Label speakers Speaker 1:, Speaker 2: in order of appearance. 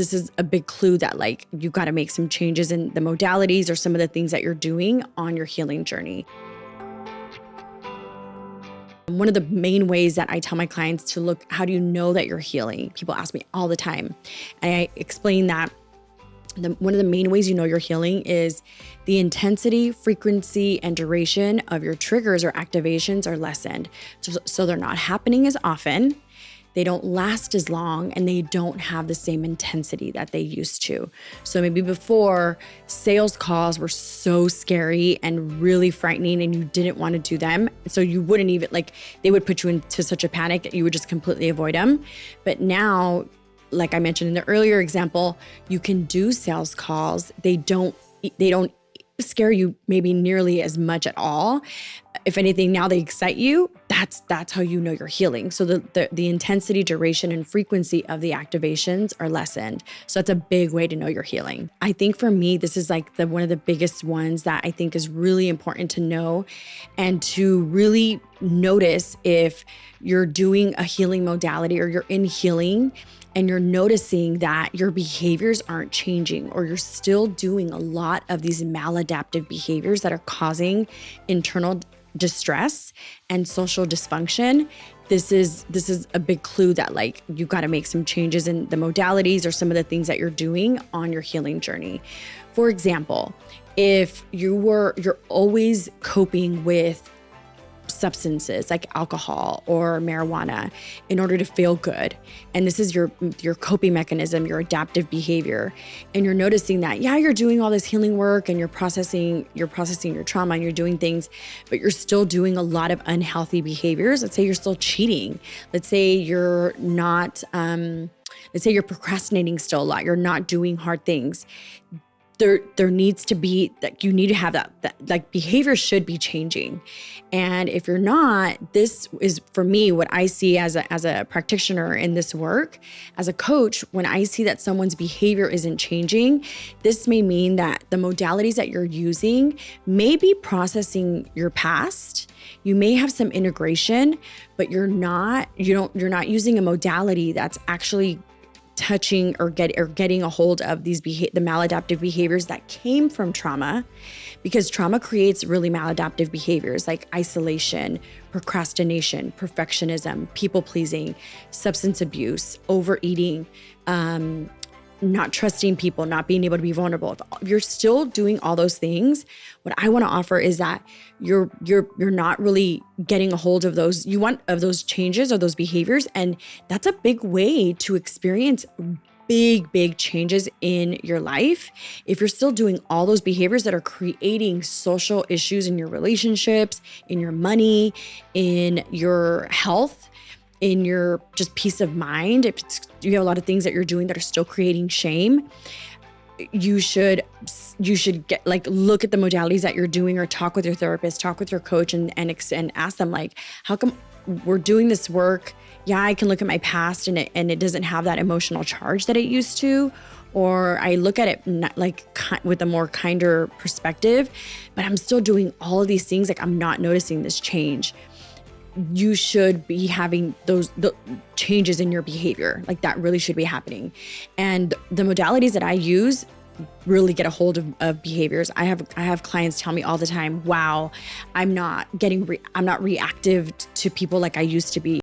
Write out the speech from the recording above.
Speaker 1: this is a big clue that like you've got to make some changes in the modalities or some of the things that you're doing on your healing journey. One of the main ways that I tell my clients to look, how do you know that you're healing? People ask me all the time. And I explain that one of the main ways you know you're healing is the intensity, frequency, and duration of your triggers or activations are lessened. So they're not happening as often, they don't last as long, and they don't have the same intensity that they used to. So maybe before, sales calls were so scary and really frightening and you didn't want to do them. So you wouldn't even, like, they would put you into such a panic that you would just completely avoid them. But now, like I mentioned in the earlier example, you can do sales calls. They don't scare you maybe nearly as much at all. If anything, now they excite you. That's how you know you're healing. So the intensity, duration, and frequency of the activations are lessened. So that's a big way to know you're healing. I think for me, this is like one of the biggest ones that I think is really important to know and to really notice if you're doing a healing modality or you're in healing and you're noticing that your behaviors aren't changing, or you're still doing a lot of these maladaptive behaviors that are causing internal distress and social dysfunction. This is a big clue that like you've got to make some changes in the modalities or some of the things that you're doing on your healing journey. For example, if you're always coping with substances like alcohol or marijuana in order to feel good, and this is your coping mechanism, your adaptive behavior, and you're noticing that you're doing all this healing work and you're processing your trauma and you're doing things, but you're still doing a lot of unhealthy behaviors. Let's say you're still cheating. Let's say you're not let's say you're procrastinating still a lot, you're not doing hard things. There needs to be, like, you need to have that like behavior should be changing. And if you're not, this is for me what I see as a practitioner in this work, as a coach. When I see that someone's behavior isn't changing, this may mean that the modalities that you're using may be processing your past. You may have some integration, but you're not using a modality that's actually touching or getting a hold of the maladaptive behaviors that came from trauma, because trauma creates really maladaptive behaviors like isolation, procrastination, perfectionism, people pleasing, substance abuse, overeating, not trusting people, not being able to be vulnerable. If you're still doing all those things, what I want to offer is that you're not really getting a hold of those. You want of those changes or those behaviors, and that's a big way to experience big changes in your life. If you're still doing all those behaviors that are creating social issues in your relationships, in your money, in your health, in your just peace of mind, if you have a lot of things that you're doing that are still creating shame, you should get look at the modalities that you're doing, or talk with your therapist, talk with your coach, and ask them, like, how come we're doing this work? Yeah, I can look at my past and it doesn't have that emotional charge that it used to, or I look at it with a more kinder perspective, but I'm still doing all of these things. Like, I'm not noticing this change. You should be having the changes in your behavior. Like, that really should be happening. And the modalities that I use really get a hold of behaviors. I have clients tell me all the time, wow, I'm not reactive to people like I used to be.